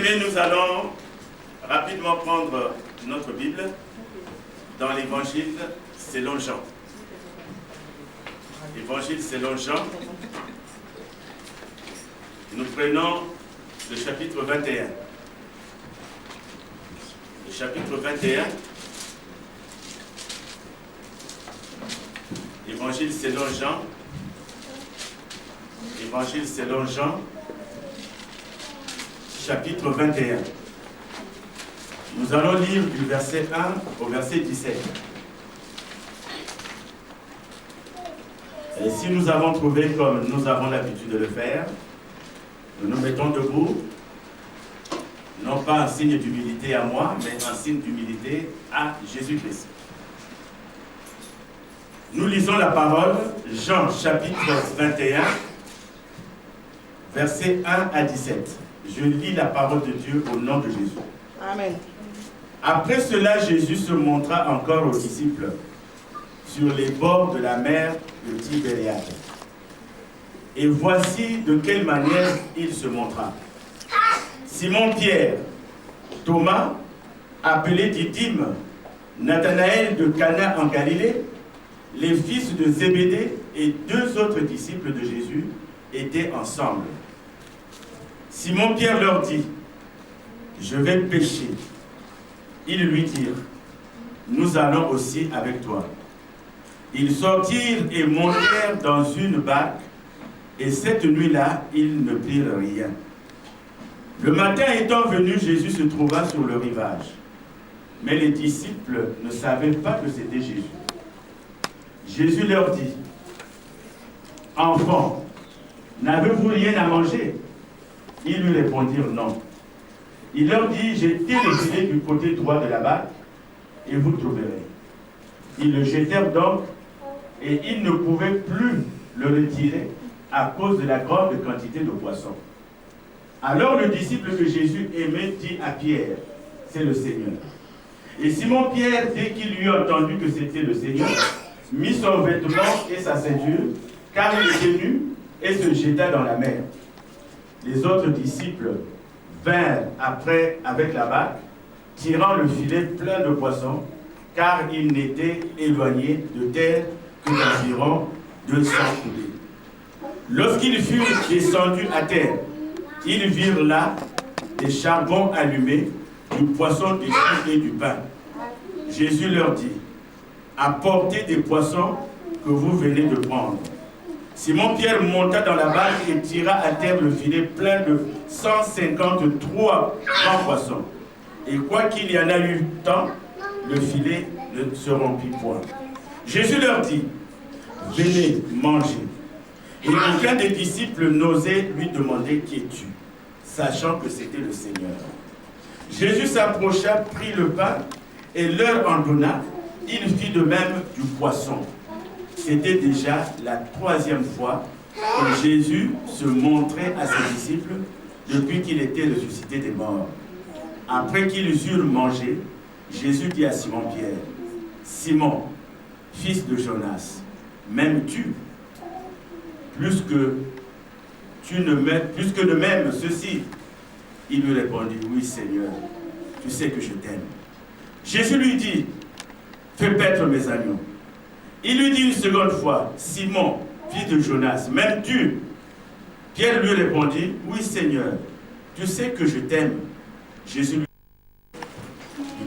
bien-aimés, nous allons rapidement prendre notre Bible dans l'évangile selon Jean. Évangile selon Jean. Nous prenons le chapitre 21. Le chapitre 21. Évangile selon Jean. Évangile selon Jean. Chapitre 21. Nous allons lire du verset 1 au verset 17. Et si nous avons trouvé comme nous avons l'habitude de le faire, nous nous mettons debout, non pas un signe d'humilité à moi, mais un signe d'humilité à Jésus-Christ. Nous lisons la parole, Jean chapitre 21, versets 1 à 17. Je lis la parole de Dieu au nom de Jésus. Amen. Après cela, Jésus se montra encore aux disciples sur les bords de la mer de Tibériade. Et voici de quelle manière il se montra. Simon-Pierre, Thomas, appelé Didyme, Nathanaël de Cana en Galilée, les fils de Zébédée et deux autres disciples de Jésus étaient ensemble. Simon-Pierre leur dit, « Je vais pêcher. » Ils lui dirent, « Nous allons aussi avec toi. » Ils sortirent et montèrent dans une barque, et cette nuit-là, ils ne prirent rien. Le matin étant venu, Jésus se trouva sur le rivage. Mais les disciples ne savaient pas que c'était Jésus. Jésus leur dit, « Enfants, n'avez-vous rien à manger ?» Ils lui répondirent non. Il leur dit, « Jetez le filet du côté droit de la barque, et vous trouverez. » Ils le jetèrent donc, et ils ne pouvaient plus le retirer à cause de la grande quantité de poissons. Alors le disciple que Jésus aimait dit à Pierre, « C'est le Seigneur. » Et Simon-Pierre, dès qu'il eut entendu que c'était le Seigneur, mit son vêtement et sa ceinture, car il était nu, et se jeta dans la mer. Les autres disciples vinrent après avec la barque, tirant le filet plein de poissons, car ils n'étaient éloignés de terre que d'environ 200 coudées. Lorsqu'ils furent descendus à terre, ils virent là des charbons allumés, du poisson dessus et du pain. Jésus leur dit, « Apportez des poissons que vous venez de prendre. » Simon-Pierre monta dans la barque et tira à terre le filet plein de 153 grands poissons. Et quoi qu'il y en a eu tant, le filet ne se rompit point. Jésus leur dit, « Venez, manger. » Et aucun des disciples n'osait lui demander « Qui es-tu ?» sachant que c'était le Seigneur. Jésus s'approcha, prit le pain et leur en donna. Il fit de même du poisson. C'était déjà la troisième fois que Jésus se montrait à ses disciples depuis qu'il était ressuscité des morts. Après qu'ils eurent mangé, Jésus dit à Simon-Pierre, « Simon, fils de Jonas, m'aimes-tu plus que ne m'aimes ceci ?» Il lui répondit, « Oui, Seigneur, tu sais que je t'aime. » Jésus lui dit, « Fais paître mes agneaux. » Il lui dit une seconde fois, « Simon, fils de Jonas, m'aimes-tu » Pierre lui répondit, « Oui, Seigneur, tu sais que je t'aime. » Jésus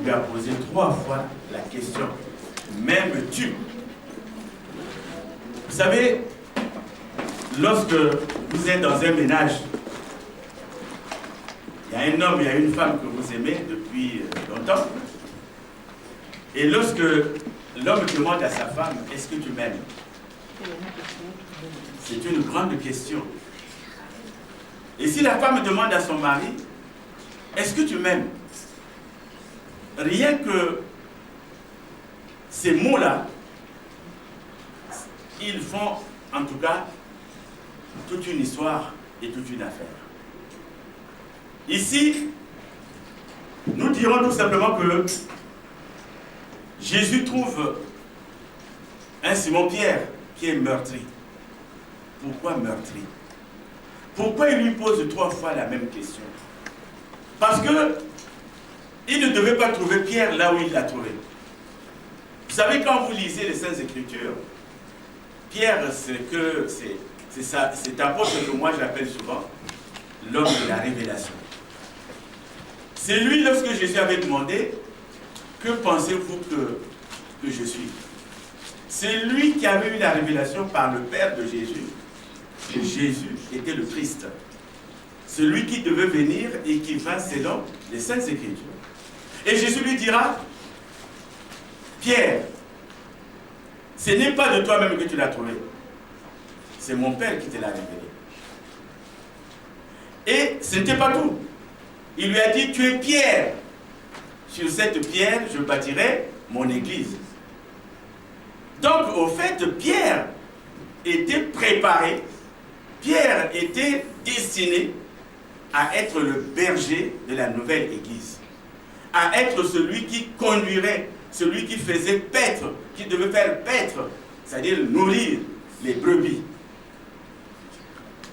lui a posé 3 fois la question, « M'aimes-tu » Vous savez, lorsque vous êtes dans un ménage, il y a un homme, il y a une femme que vous aimez depuis longtemps, et lorsque l'homme demande à sa femme, « Est-ce que tu m'aimes » C'est une grande question. Et si la femme demande à son mari, « Est-ce que tu m'aimes » Rien que ces mots-là, ils font en tout cas toute une histoire et toute une affaire. Ici, nous dirons tout simplement que Jésus trouve un Simon-Pierre qui est meurtri. Pourquoi meurtri? Pourquoi il lui pose 3 fois la même question? Parce que il ne devait pas trouver Pierre là où il l'a trouvé. Vous savez, quand vous lisez les Saintes Écritures, Pierre, c'est cet apôtre que moi j'appelle souvent l'homme de la révélation. C'est lui, lorsque Jésus avait demandé, que pensez-vous que je suis? C'est lui qui avait eu la révélation par le Père de Jésus, que Jésus était le Christ. Celui qui devait venir et qui vint selon les Saintes Écritures. Et Jésus lui dira, Pierre, ce n'est pas de toi-même que tu l'as trouvé. C'est mon Père qui te l'a révélé. Et ce n'était pas tout. Il lui a dit, tu es Pierre. Sur cette pierre, je bâtirai mon église. Donc, au fait, Pierre était préparé, Pierre était destiné à être le berger de la nouvelle église, à être celui qui conduirait, celui qui faisait paître, qui devait faire paître, c'est-à-dire nourrir les brebis.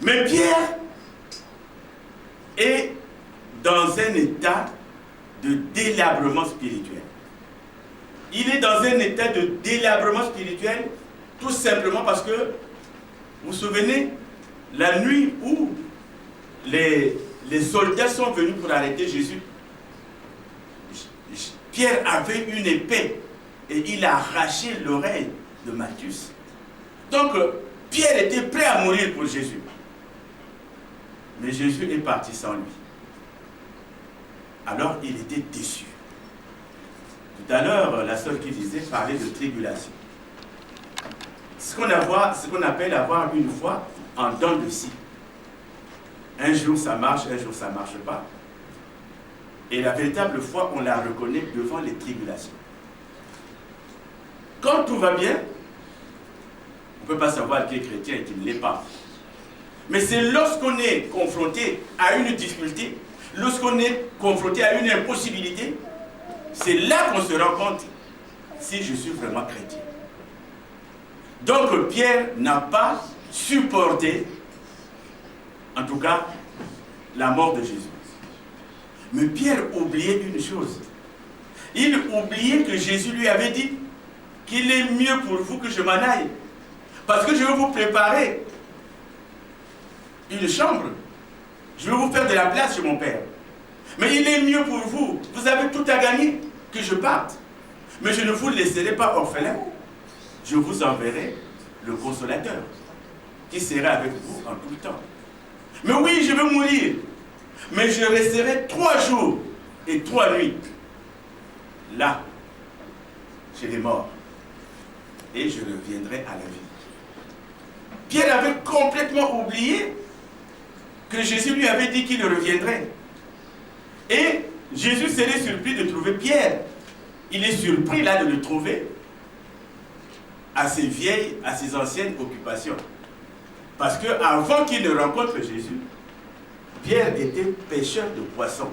Mais Pierre est dans un état de délabrement spirituel. Il est dans un état de délabrement spirituel tout simplement parce que, vous vous souvenez, la nuit où les soldats sont venus pour arrêter Jésus, Pierre avait une épée et il a arraché l'oreille de Malchus. Donc, Pierre était prêt à mourir pour Jésus. Mais Jésus est parti sans lui. Alors, il était déçu. Tout à l'heure, la sœur qui disait parlait de tribulation. Ce qu'on appelle avoir une foi en dents de scie. Un jour ça marche, un jour ça ne marche pas. Et la véritable foi, on la reconnaît devant les tribulations. Quand tout va bien, on ne peut pas savoir qui est chrétien et qui ne l'est pas. Mais c'est lorsqu'on est confronté à une difficulté, lorsqu'on est confronté à une impossibilité, c'est là qu'on se rend compte si je suis vraiment chrétien. Donc Pierre n'a pas supporté, en tout cas, la mort de Jésus. Mais Pierre oubliait une chose. Il oubliait que Jésus lui avait dit qu'il est mieux pour vous que je m'en aille. Parce que je vais vous préparer une chambre. Je vais vous faire de la place chez mon Père. Mais il est mieux pour vous. Vous avez tout à gagner que je parte. Mais je ne vous laisserai pas orphelin. Je vous enverrai le consolateur qui sera avec vous en tout temps. Mais oui, je vais mourir. Mais je resterai 3 jours et 3 nuits là, chez les morts. Et je reviendrai à la vie. Pierre avait complètement oublié que Jésus lui avait dit qu'il reviendrait. Et Jésus serait surpris de trouver Pierre. Il est surpris là de le trouver à ses vieilles, à ses anciennes occupations. Parce qu'avant qu'il ne rencontre Jésus, Pierre était pêcheur de poissons.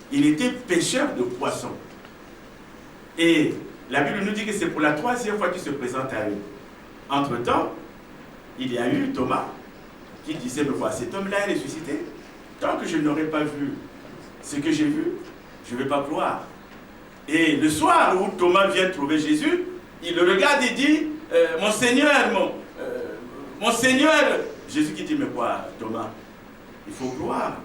Il était pêcheur de poissons. Et la Bible nous dit que c'est pour la 3e fois qu'il se présente à eux. Entre-temps, il y a eu Thomas qui disait, mais voilà, cet homme-là est ressuscité. Tant que je n'aurai pas vu ce que j'ai vu, je ne vais pas croire. Et le soir où Thomas vient trouver Jésus, il le regarde et dit, mon Seigneur, mon Seigneur. Jésus qui dit, mais quoi, Thomas? Il faut croire.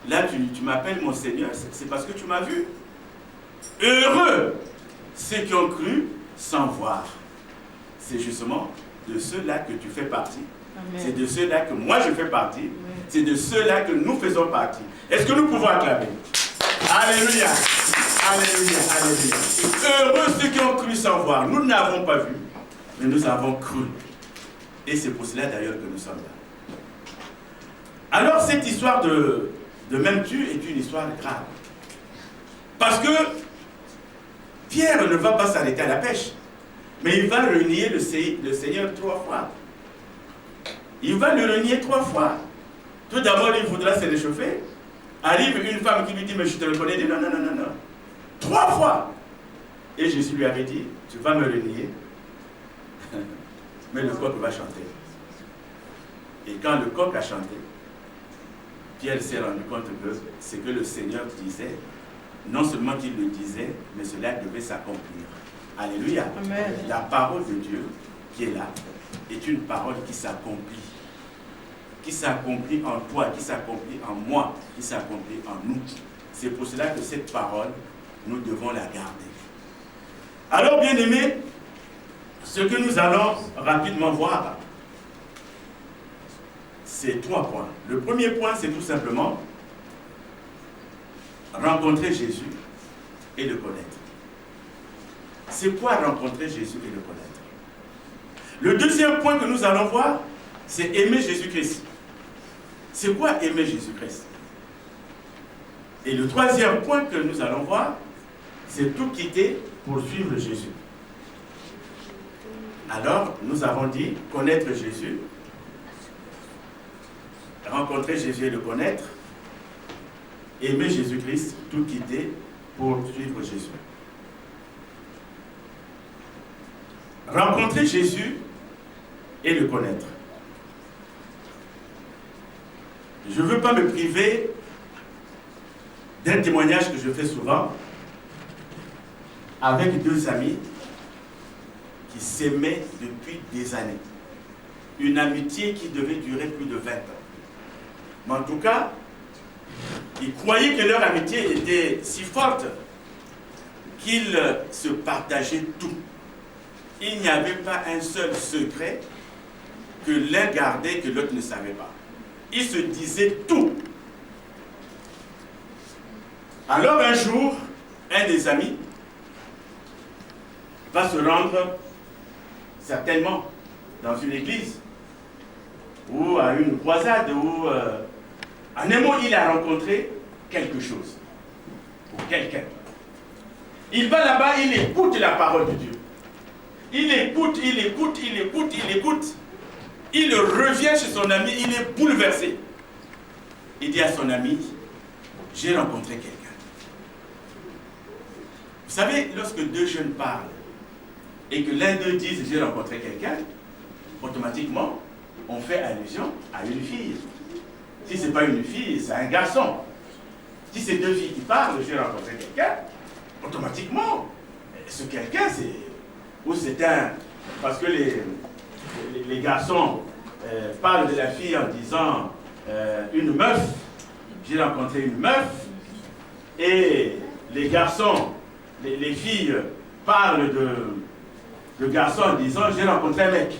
Là, tu m'appelles mon Seigneur, c'est parce que tu m'as vu. Heureux ceux qui ont cru sans voir. C'est justement de ceux-là que tu fais partie. C'est de ceux-là que moi je fais partie. C'est de ceux-là que nous faisons partie. Est-ce que nous pouvons acclamer? Alléluia. Alléluia. Alléluia. Heureux ceux qui ont cru sans voir. Nous n'avons pas vu, mais nous avons cru. Et c'est pour cela d'ailleurs que nous sommes là. Alors cette histoire de même Dieu est une histoire grave. Parce que Pierre ne va pas s'arrêter à la pêche, mais il va renier le Seigneur 3 fois. Il va le renier 3 fois. Tout d'abord, il voudra se réchauffer. Arrive une femme qui lui dit, mais je te reconnais. Il dit, non, non, non, non, non. 3 fois. Et Jésus lui avait dit, tu vas me renier, mais le coq va chanter. Et quand le coq a chanté, Pierre s'est rendu compte que ce que le Seigneur disait, non seulement qu'il le disait, mais cela devait s'accomplir. Alléluia. Amen. La parole de Dieu qui est là est une parole qui s'accomplit. Qui s'accomplit en toi, qui s'accomplit en moi, qui s'accomplit en nous. C'est pour cela que cette parole, nous devons la garder. Alors, bien aimés, ce que nous allons rapidement voir, c'est 3 points. Le premier point, c'est tout simplement rencontrer Jésus et le connaître. C'est quoi rencontrer Jésus et le connaître? Le deuxième point que nous allons voir, c'est aimer Jésus-Christ. C'est quoi aimer Jésus-Christ? Et le troisième point que nous allons voir, c'est tout quitter pour suivre Jésus. Alors, nous avons dit connaître Jésus, rencontrer Jésus et le connaître, aimer Jésus-Christ, tout quitter pour suivre Jésus. Rencontrer Jésus et le connaître. Je ne veux pas me priver d'un témoignage que je fais souvent avec 2 amis qui s'aimaient depuis des années. Une amitié qui devait durer plus de 20 ans. Mais en tout cas, ils croyaient que leur amitié était si forte qu'ils se partageaient tout. Il n'y avait pas un seul secret que l'un gardait et que l'autre ne savait pas. Ils se disaient tout. Alors un jour, un des amis va se rendre certainement dans une église ou à une croisade ou en un mot, il a rencontré quelque chose ou quelqu'un. Il va là-bas, il écoute la parole de Dieu. Il écoute, il écoute, il écoute, il écoute. Il revient chez son ami, il est bouleversé. Il dit à son ami, j'ai rencontré quelqu'un. Vous savez, lorsque 2 jeunes parlent et que l'un d'eux dise j'ai rencontré quelqu'un, automatiquement, on fait allusion à une fille. Si ce n'est pas une fille, c'est un garçon. Si c'est 2 filles qui parlent, j'ai rencontré quelqu'un, automatiquement, ce quelqu'un, c'est... Ou c'est un... Parce que les garçons parlent de la fille en disant une meuf, j'ai rencontré une meuf, et les garçons, les filles parlent de garçons en disant j'ai rencontré un mec.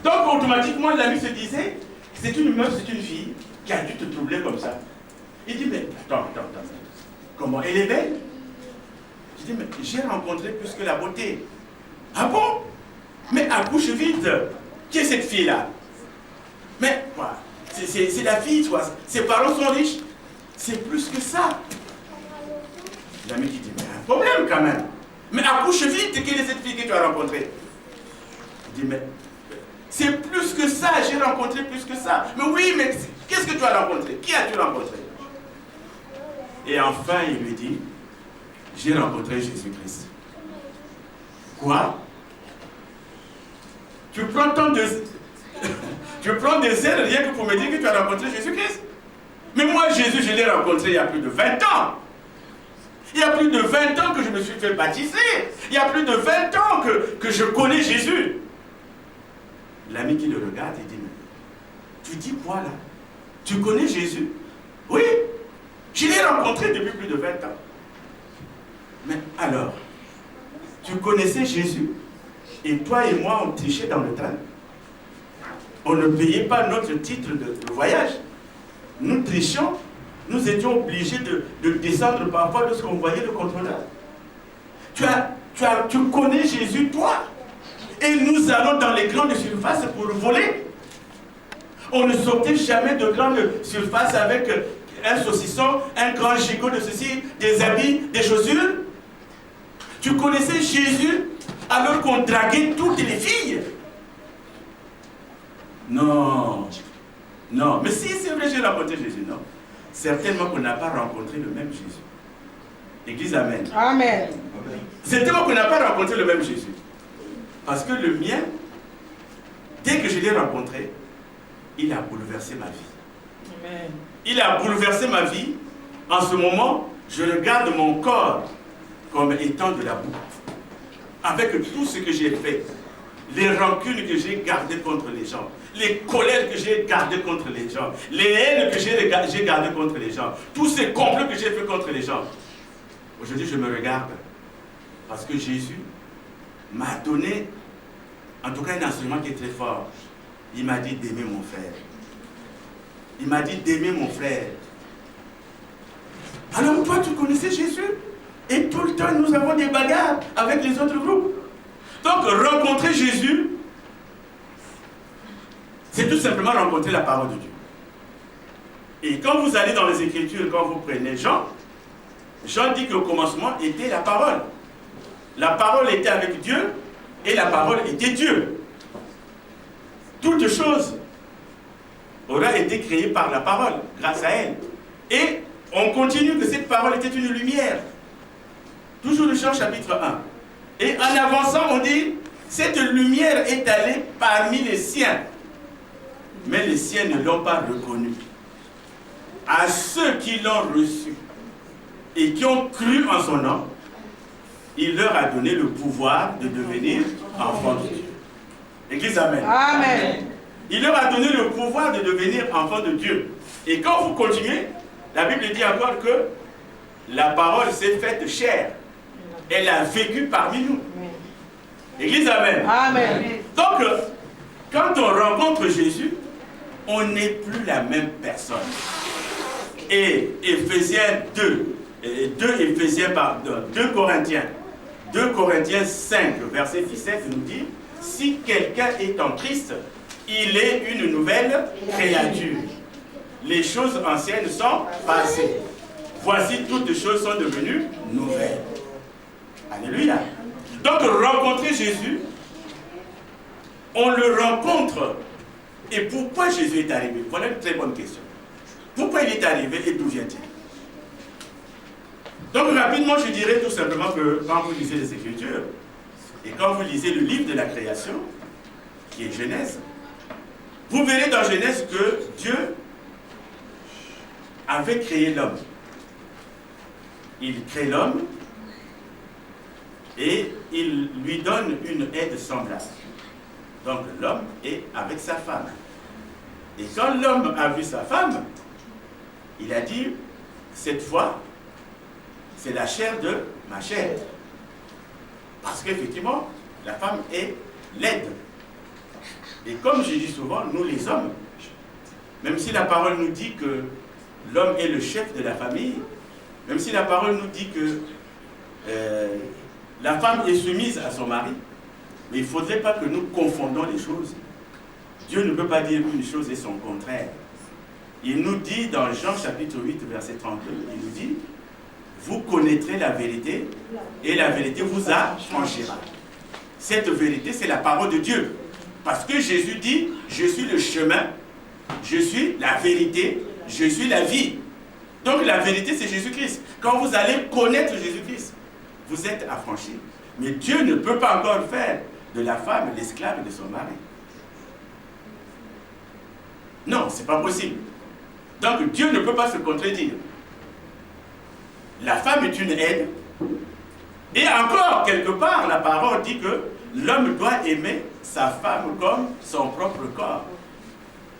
Donc automatiquement l'ami se disait c'est une meuf, c'est une fille qui a dû te troubler comme ça. Il dit mais attends, comment elle est belle? Je dis mais j'ai rencontré plus que la beauté. Ah bon? Mais accouche vite. Qui est cette fille-là? Mais quoi? C'est la fille, toi. Ses parents sont riches. C'est plus que ça. L'ami qui dit, mais un problème quand même. Mais accouche vite, quelle est cette fille que tu as rencontrée? Il dit, mais c'est plus que ça, j'ai rencontré plus que ça. Mais oui, mais qu'est-ce que tu as rencontré? Qui as-tu rencontré? Et enfin, il lui dit, j'ai rencontré Jésus-Christ. Quoi? Tu prends des ailes rien que pour me dire que tu as rencontré Jésus-Christ. Mais moi, Jésus, je l'ai rencontré il y a plus de 20 ans. Il y a plus de 20 ans que je me suis fait baptiser. Il y a plus de 20 ans que je connais Jésus. L'ami qui le regarde, il dit, mais tu dis quoi là? Tu connais Jésus? Oui, je l'ai rencontré depuis plus de 20 ans. Mais alors, tu connaissais Jésus et toi et moi, on trichait dans le train. On ne payait pas notre titre de voyage. Nous trichions. Nous étions obligés de descendre parfois lorsqu'on voyait le contrôleur. Tu connais Jésus, toi? Et nous allons dans les grandes surfaces pour voler. On ne sortait jamais de grandes surfaces avec un saucisson, un grand gigot de ceci, des habits, des chaussures. Tu connaissais Jésus alors qu'on draguait toutes les filles? Non. Non. Mais si c'est vrai, j'ai rencontré Jésus, non. Certainement qu'on n'a pas rencontré le même Jésus. Église, amen. Amen. Certainement qu'on n'a pas rencontré le même Jésus. Parce que le mien, dès que je l'ai rencontré, il a bouleversé ma vie. Il a bouleversé ma vie. En ce moment, je regarde mon corps comme étant de la boue. Avec tout ce que j'ai fait, les rancunes que j'ai gardées contre les gens, les colères que j'ai gardées contre les gens, les haines que j'ai gardées contre les gens, tous ces complots que j'ai fait contre les gens. Aujourd'hui, je me regarde parce que Jésus m'a donné, en tout cas, un enseignement qui est très fort. Il m'a dit d'aimer mon frère. Il m'a dit d'aimer mon frère. Alors toi, tu connaissais Jésus? Et tout le temps, nous avons des bagarres avec les autres groupes. Donc, rencontrer Jésus, c'est tout simplement rencontrer la parole de Dieu. Et quand vous allez dans les Écritures, quand vous prenez Jean, Jean dit qu'au commencement était la parole. La parole était avec Dieu et la parole était Dieu. Toute chose aura été créée par la parole, grâce à elle. Et on continue que cette parole était une lumière. Toujours de Jean chapitre 1. Et en avançant, on dit, cette lumière est allée parmi les siens. Mais les siens ne l'ont pas reconnue. À ceux qui l'ont reçu et qui ont cru en son nom, il leur a donné le pouvoir de devenir enfants de Dieu. Église, amen. Amen. Il leur a donné le pouvoir de devenir enfants de Dieu. Et quand vous continuez, la Bible dit encore que la parole s'est faite chair. Elle a vécu parmi nous. Église, amen. Amen. Donc, quand on rencontre Jésus, on n'est plus la même personne. Et Éphésiens 2 Corinthiens 5, verset 17 nous dit, si quelqu'un est en Christ, il est une nouvelle créature. Les choses anciennes sont passées. Voici, toutes les choses sont devenues nouvelles. Alléluia. Donc, rencontrer Jésus, on le rencontre. Et pourquoi Jésus est arrivé? Voilà une très bonne question. Pourquoi il est arrivé et d'où vient-il? Donc, rapidement, je dirais tout simplement que quand vous lisez les Écritures, et quand vous lisez le livre de la création, qui est Genèse, vous verrez dans Genèse que Dieu avait créé l'homme. Il crée l'homme et il lui donne une aide semblable. Donc l'homme est avec sa femme. Et quand l'homme a vu sa femme, il a dit, cette fois, c'est la chair de ma chair. Parce qu'effectivement, la femme est laide. Et comme je dis souvent, nous les hommes, même si la parole nous dit que l'homme est le chef de la famille, même si la parole nous dit que la femme est soumise à son mari, mais il ne faudrait pas que nous confondons les choses. Dieu ne peut pas dire une chose et son contraire. Il nous dit dans Jean chapitre 8, verset 32, il nous dit, vous connaîtrez la vérité et la vérité vous affranchira. Cette vérité, c'est la parole de Dieu. Parce que Jésus dit, je suis le chemin, je suis la vérité, je suis la vie. Donc la vérité, c'est Jésus-Christ. Quand vous allez connaître Jésus-Christ, vous êtes affranchis. Mais Dieu ne peut pas encore faire de la femme l'esclave de son mari. Non, ce n'est pas possible. Donc Dieu ne peut pas se contredire. La femme est une aide. Et encore, quelque part, la parole dit que l'homme doit aimer sa femme comme son propre corps.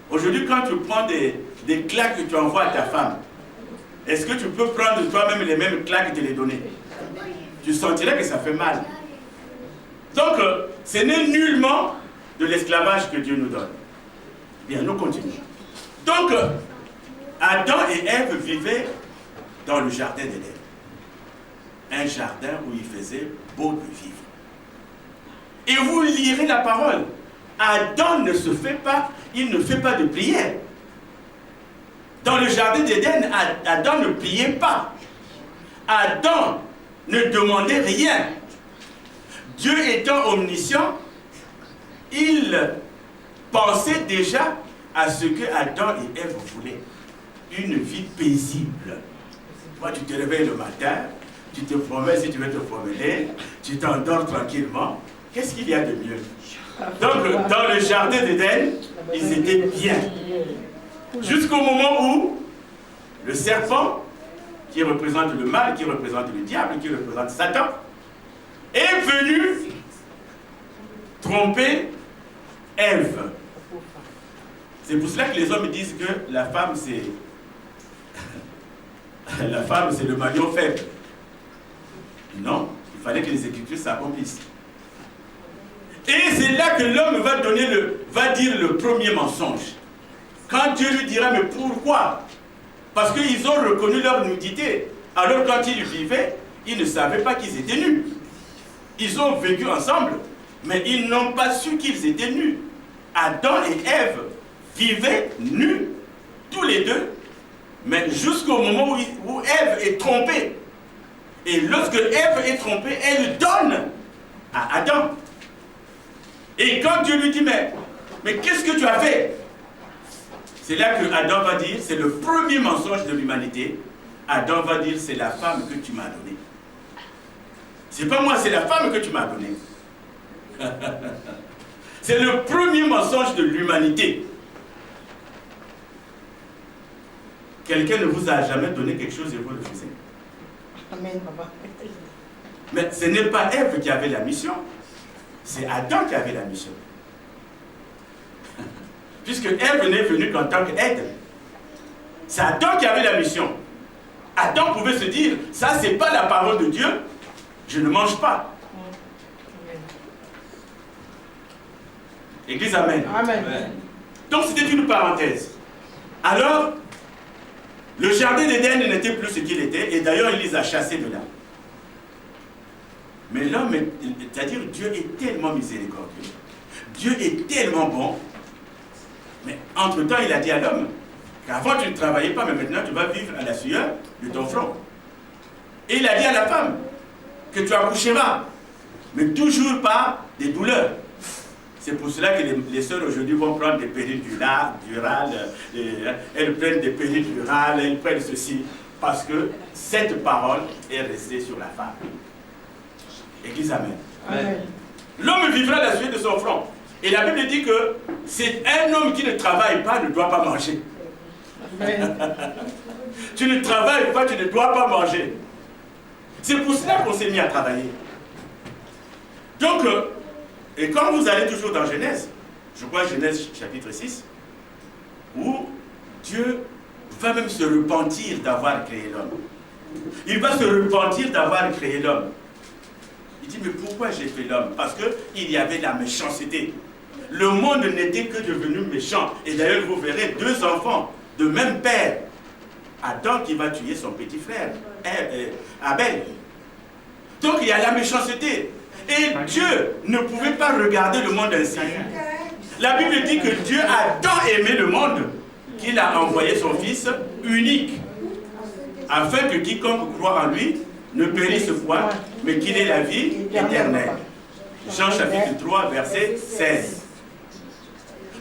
Aujourd'hui, quand tu prends des claques que tu envoies à ta femme, est-ce que tu peux prendre toi-même les mêmes claques et te les donner? Tu sentirais que ça fait mal. Donc, ce n'est nullement de l'esclavage que Dieu nous donne. Bien, nous continuons. Donc, Adam et Ève vivaient dans le jardin d'Éden. Un jardin où il faisait beau de vivre. Et vous lirez la parole. Adam ne se fait pas, il ne fait pas de prière. Dans le jardin d'Éden, Adam ne priait pas. Adam ne demandait rien. Dieu étant omniscient, il pensait déjà à ce que Adam et Ève voulaient. Une vie paisible. Toi, tu te réveilles le matin, tu te promets si tu veux te promener, tu t'endors tranquillement. Qu'est-ce qu'il y a de mieux? Donc, dans le jardin d'Éden, ils étaient bien. Jusqu'au moment où le serpent, qui représente le mal, qui représente le diable, qui représente Satan, est venu tromper Ève. C'est pour cela que les hommes disent que la femme, c'est le maillon faible. Non, il fallait que les Écritures s'accomplissent. Et c'est là que l'homme va dire le premier mensonge. Quand Dieu lui dira, mais pourquoi? Parce qu'ils ont reconnu leur nudité. Alors quand ils vivaient, ils ne savaient pas qu'ils étaient nus. Ils ont vécu ensemble, mais ils n'ont pas su qu'ils étaient nus. Adam et Ève vivaient nus, tous les deux, mais jusqu'au moment où Ève est trompée. Et lorsque Ève est trompée, elle donne à Adam. Et quand Dieu lui dit, mais qu'est-ce que tu as fait? C'est là que Adam va dire, c'est le premier mensonge de l'humanité. Adam va dire, c'est la femme que tu m'as donnée. C'est pas moi, c'est la femme que tu m'as donnée. C'est le premier mensonge de l'humanité. Quelqu'un ne vous a jamais donné quelque chose et vous refusez. Amen, papa. Mais ce n'est pas Ève qui avait la mission. C'est Adam qui avait la mission. Puisque Ève n'est venue qu'en tant qu'aide. C'est Adam qui avait la mission. Adam pouvait se dire, ça c'est pas la parole de Dieu, je ne mange pas. Église, amen. Amen. Donc c'était une parenthèse. Alors, le jardin d'Éden n'était plus ce qu'il était, et d'ailleurs il les a chassés de là. Mais l'homme, c'est-à-dire Dieu est tellement miséricordieux, Dieu est tellement bon, mais entre-temps il a dit à l'homme qu'avant tu ne travaillais pas, mais maintenant tu vas vivre à la sueur de ton front. Et il a dit à la femme que tu accoucheras, mais toujours pas des douleurs. C'est pour cela que les sœurs aujourd'hui vont prendre des péridurales, elles prennent des péridurales, elles prennent ceci, parce que cette parole est restée sur la femme. Église, amen. Amen. L'homme vivra la sueur de son front. Et la Bible dit que c'est un homme qui ne travaille pas ne doit pas manger. Amen. Tu ne travailles pas, tu ne dois pas manger. C'est pour cela qu'on s'est mis à travailler. Donc, et quand vous allez toujours dans Genèse, je crois Genèse chapitre 6, où Dieu va même se repentir d'avoir créé l'homme. Il va se repentir d'avoir créé l'homme. Il dit, mais pourquoi j'ai fait l'homme? Parce qu'il y avait la méchanceté. Le monde n'était que devenu méchant. Et d'ailleurs, vous verrez deux enfants de même père. Adam qui va tuer son petit frère, Abel. Donc il y a la méchanceté. Et Dieu ne pouvait pas regarder le monde ainsi. La Bible dit que Dieu a tant aimé le monde qu'il a envoyé son Fils unique, afin que quiconque croit en lui ne périsse point, mais qu'il ait la vie éternelle. Jean chapitre 3, verset 16.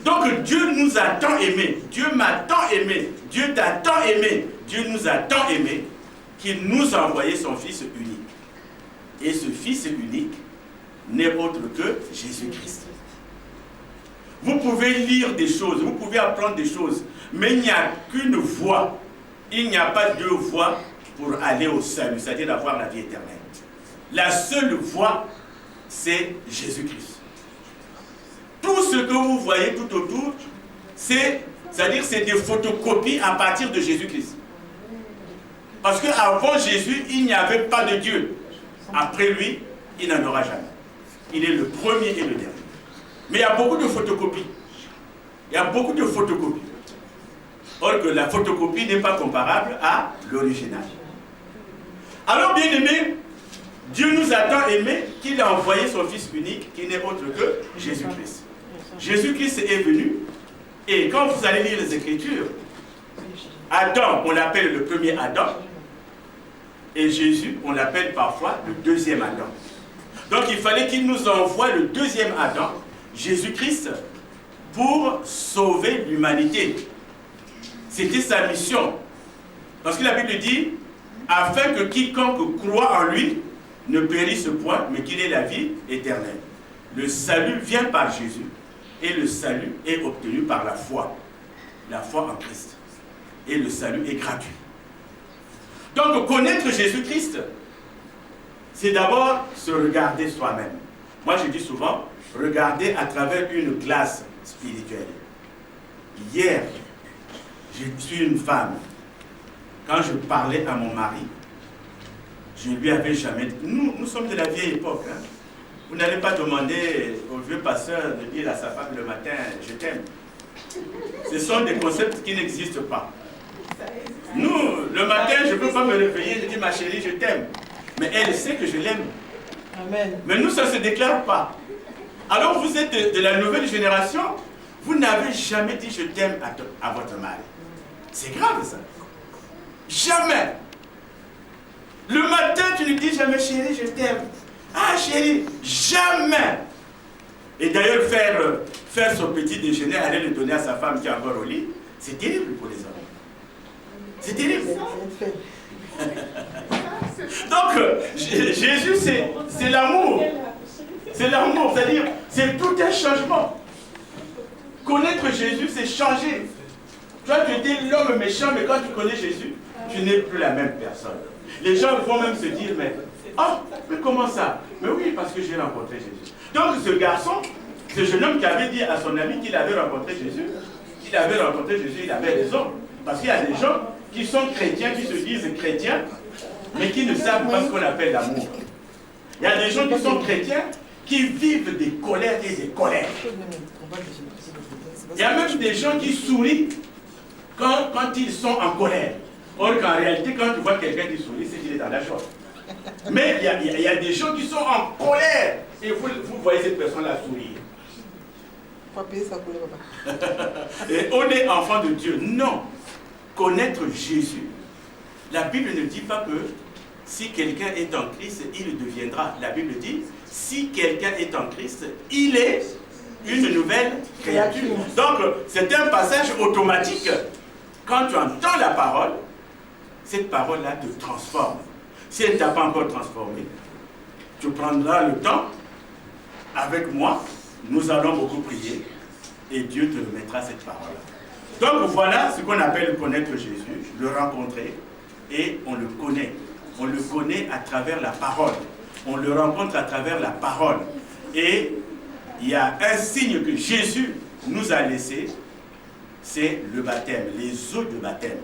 Donc Dieu nous a tant aimés, Dieu m'a tant aimé, Dieu t'a tant aimé, Dieu nous a tant aimés qu'il nous a envoyé son Fils unique. Et ce Fils unique n'est autre que Jésus-Christ. Vous pouvez lire des choses, vous pouvez apprendre des choses, mais il n'y a qu'une voie. Il n'y a pas deux voies pour aller au salut, c'est-à-dire d'avoir la vie éternelle. La seule voie, c'est Jésus-Christ. Tout ce que vous voyez tout autour, c'est-à-dire c'est des photocopies à partir de Jésus-Christ. Parce qu'avant Jésus, il n'y avait pas de Dieu. Après lui, il n'en aura jamais. Il est le premier et le dernier. Mais il y a beaucoup de photocopies. Il y a beaucoup de photocopies. Or que la photocopie n'est pas comparable à l'original. Alors, bien aimé, Dieu nous a tant aimés qu'il a envoyé son Fils unique, qui n'est autre que Jésus-Christ. Jésus-Christ est venu, et quand vous allez lire les Écritures, Adam, on l'appelle le premier Adam, et Jésus, on l'appelle parfois le deuxième Adam. Donc il fallait qu'il nous envoie le deuxième Adam, Jésus-Christ, pour sauver l'humanité. C'était sa mission. Parce que la Bible dit, afin que quiconque croit en lui ne périsse point, mais qu'il ait la vie éternelle. Le salut vient par Jésus, et le salut est obtenu par la foi. la foi en Christ. Et le salut est gratuit. Donc, connaître Jésus-Christ, c'est d'abord se regarder soi-même. Moi, je dis souvent, regarder à travers une glace spirituelle. Hier, je suis une femme. Quand je parlais à mon mari, je ne lui avais jamais dit. Nous sommes de la vieille époque. Hein. Vous n'allez pas demander au vieux pasteur de dire à sa femme le matin, je t'aime. Ce sont des concepts qui n'existent pas. Nous, le matin, je ne peux pas me réveiller, je dis ma chérie, je t'aime. Mais elle sait que je l'aime. Amen. Mais nous, ça ne se déclare pas. Alors vous êtes de la nouvelle génération, vous n'avez jamais dit je t'aime à votre mari. C'est grave ça. Jamais. Le matin, tu ne dis jamais chérie, je t'aime. Ah chérie, jamais. Et d'ailleurs, faire son petit déjeuner, aller le donner à sa femme qui est encore au lit, c'est terrible pour les hommes. C'est terrible. Donc, Jésus, c'est l'amour. C'est l'amour, c'est-à-dire, c'est tout un changement. Connaître Jésus, c'est changer. Toi, tu étais l'homme méchant, mais quand tu connais Jésus, tu n'es plus la même personne. Les gens vont même se dire, mais comment ça? Mais oui, parce que j'ai rencontré Jésus. Donc, ce garçon, ce jeune homme qui avait dit à son ami qu'il avait rencontré Jésus, il avait raison. Parce qu'il y a des gens qui sont chrétiens, qui se disent chrétiens, mais qui ne savent pas ce qu'on appelle l'amour. Il y a des gens qui sont chrétiens, qui vivent des colères et des colères. Il y a même des gens qui sourient quand ils sont en colère. Or qu'en réalité, quand tu vois quelqu'un qui sourit, c'est qu'il est dans la joie. Mais il y a des gens qui sont en colère. Et vous voyez cette personne-là sourire. Et on est enfant de Dieu. Non. Connaître Jésus. La Bible ne dit pas que si quelqu'un est en Christ, il deviendra. La Bible dit, si quelqu'un est en Christ, il est une nouvelle créature. Donc, c'est un passage automatique. Quand tu entends la parole, cette parole-là te transforme. Si elle ne t'a pas encore transformé, tu prendras le temps avec moi, nous allons beaucoup prier et Dieu te remettra cette parole-là. Donc voilà ce qu'on appelle connaître Jésus, le rencontrer et on le connaît. On le connaît à travers la parole. On le rencontre à travers la parole. Et il y a un signe que Jésus nous a laissé, c'est le baptême, les eaux de baptême.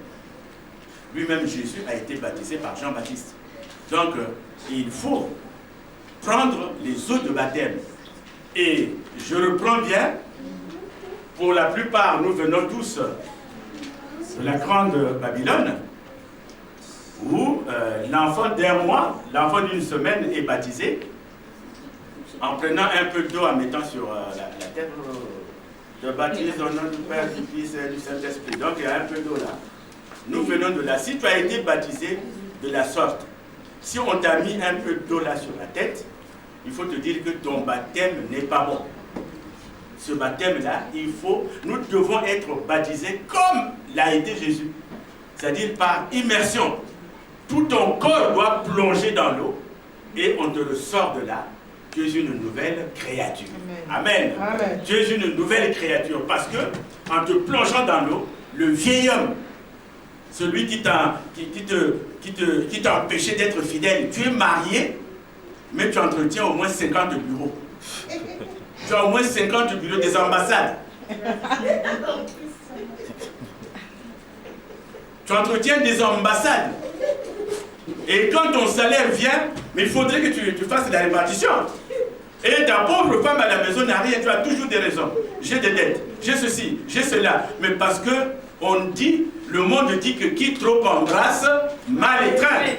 Lui-même, Jésus a été baptisé par Jean-Baptiste. Donc, il faut prendre les eaux de baptême. Et je reprends bien, pour la plupart, nous venons tous de la grande Babylone, où l'enfant d'un mois, l'enfant d'une semaine est baptisé, en prenant un peu d'eau, en mettant sur la tête. Je baptise au nom du Père, du Fils et du Saint-Esprit. Donc il y a un peu d'eau là. Nous venons de là. Si tu as été baptisé de la sorte, si on t'a mis un peu d'eau là sur la tête, il faut te dire que ton baptême n'est pas bon. Ce baptême-là, nous devons être baptisés comme l'a été Jésus. C'est-à-dire par immersion. Tout ton corps doit plonger dans l'eau et on te le sort de là. Tu es une nouvelle créature. Amen. Amen. Tu es une nouvelle créature parce que en te plongeant dans l'eau, le vieil homme, celui qui t'a empêché d'être fidèle, tu es marié, mais tu entretiens au moins 50 bureaux. Tu as au moins 50 bureaux des ambassades. Tu entretiens des ambassades. Et quand ton salaire vient, mais il faudrait que tu fasses la répartition. Et ta pauvre femme à la maison n'a rien, tu as toujours des raisons. J'ai des dettes, j'ai ceci, j'ai cela. Mais parce que on dit, le monde dit que qui trop embrasse, mal étreint.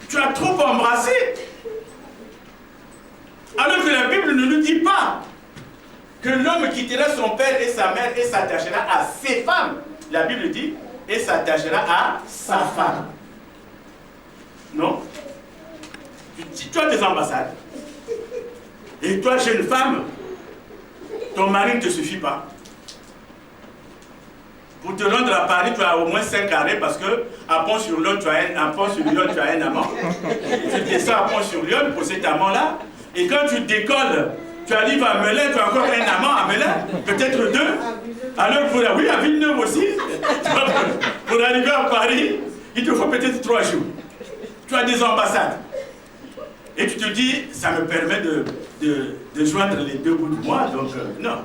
Tu as trop embrassé. Alors que la Bible ne nous dit pas que l'homme quittera son père et sa mère et s'attachera à ses femmes. La Bible dit, et s'attachera à sa femme. Non? Tu as des ambassades. Et toi, jeune femme, ton mari ne te suffit pas. Pour te rendre à Paris, tu as au moins 5 arrêts parce que à Pont-sur-Lyon, tu as un amant. Tu descends à Pont-sur-Lyon pour cet amant-là. Et quand tu décolles, tu arrives à Melun, tu as encore un amant à Melun, peut-être 2. Alors, oui, à Villeneuve aussi, pour arriver à Paris, il te faut peut-être 3 jours. Tu as des ambassades. Et tu te dis, ça me permet de joindre les 2 bouts de moi. Donc, non,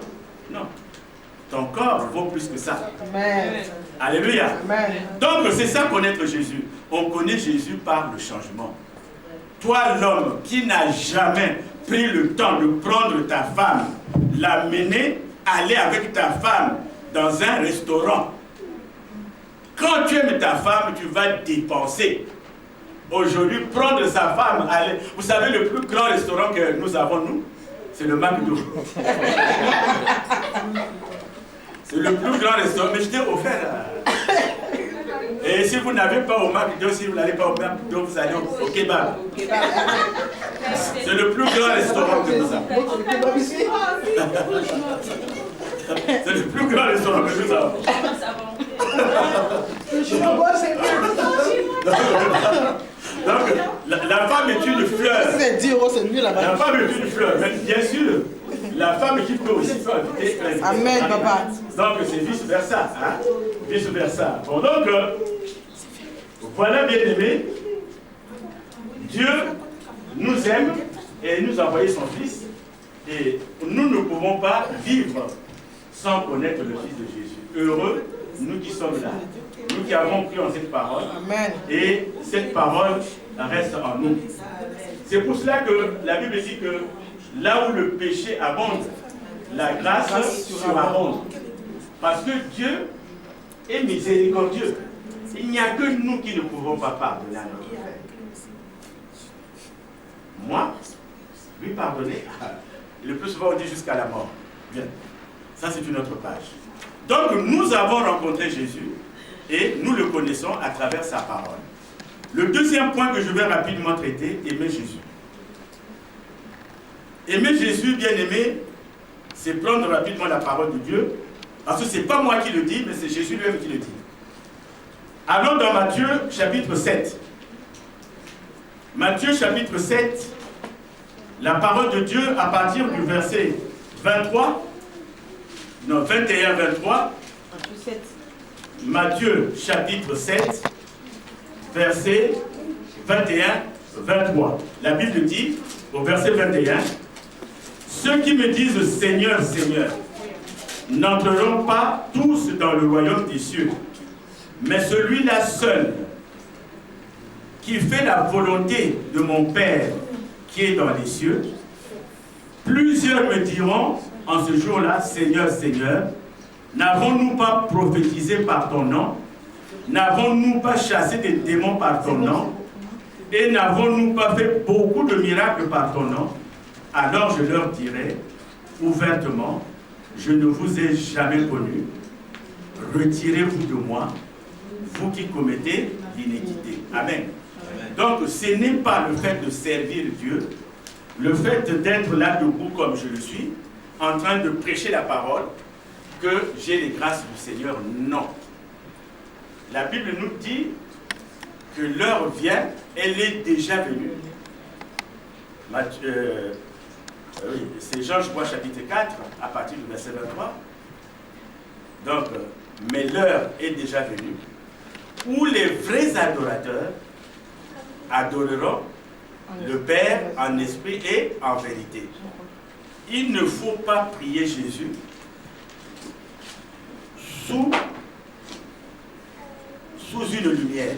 non. Ton corps vaut plus que ça. Amen. Alléluia. Amen. Donc, c'est ça connaître Jésus. On connaît Jésus par le changement. Toi, l'homme qui n'a jamais pris le temps de prendre ta femme, l'amener, aller avec ta femme dans un restaurant. Quand tu aimes ta femme, tu vas dépenser. Aujourd'hui, prendre sa femme, aller. Vous savez, le plus grand restaurant que nous avons, nous, c'est le McDo. C'est le plus grand restaurant. Mais je t'ai offert. Et si vous n'avez pas au McDo, si vous n'allez pas au McDo, vous allez au kebab. C'est le plus grand restaurant que nous avons. C'est le plus grand restaurant que nous avons. Donc, la femme est une fleur. C'est 10 euros, c'est mieux là-bas. La femme est une fleur. Mais bien sûr, la femme qui peut aussi faire inviter. Amen, papa. Donc, c'est vice-versa. Hein? Vice-versa. Bon, donc, voilà, bien aimé. Dieu nous aime et nous a envoyé son Fils. Et nous ne pouvons pas vivre sans connaître le Fils de Jésus. Heureux, nous qui sommes là. Nous qui avons cru en cette parole. Amen. Et cette parole reste en nous. C'est pour cela que la Bible dit que là où le péché abonde, la grâce surabonde. Parce que Dieu est miséricordieux. Il n'y a que nous qui ne pouvons pas pardonner à notre frère. Moi, lui pardonner, le plus souvent on dit jusqu'à la mort. Bien. Ça c'est une autre page. Donc nous avons rencontré Jésus et nous le connaissons à travers sa parole. Le deuxième point que je vais rapidement traiter, aimer Jésus. Aimer Jésus, bien aimé, c'est prendre rapidement la parole de Dieu, parce que ce n'est pas moi qui le dis, mais c'est Jésus lui-même qui le dit. Allons dans Matthieu chapitre 7. Matthieu chapitre 7, la parole de Dieu à partir du verset 23, non 21-23. Matthieu chapitre 7, verset 21-23. La Bible dit au verset 21, « Ceux qui me disent Seigneur, Seigneur, n'entreront pas tous dans le royaume des cieux, mais celui-là seul, qui fait la volonté de mon Père qui est dans les cieux. Plusieurs me diront en ce jour-là, Seigneur, Seigneur, n'avons-nous pas prophétisé par ton nom? N'avons-nous pas chassé des démons par ton nom? Et n'avons-nous pas fait beaucoup de miracles par ton nom? Alors je leur dirai ouvertement, je ne vous ai jamais connu. Retirez-vous de moi, vous qui commettez l'iniquité. Amen. Donc, ce n'est pas le fait de servir Dieu, le fait d'être là debout comme je le suis, en train de prêcher la parole, que j'ai les grâces du Seigneur. Non. La Bible nous dit que l'heure vient, elle est déjà venue. C'est Jean, je crois, chapitre 4, à partir du verset 23. Donc, mais l'heure est déjà venue, où les vrais adorateurs adoreront le Père en esprit et en vérité. Il ne faut pas prier Jésus sous une lumière.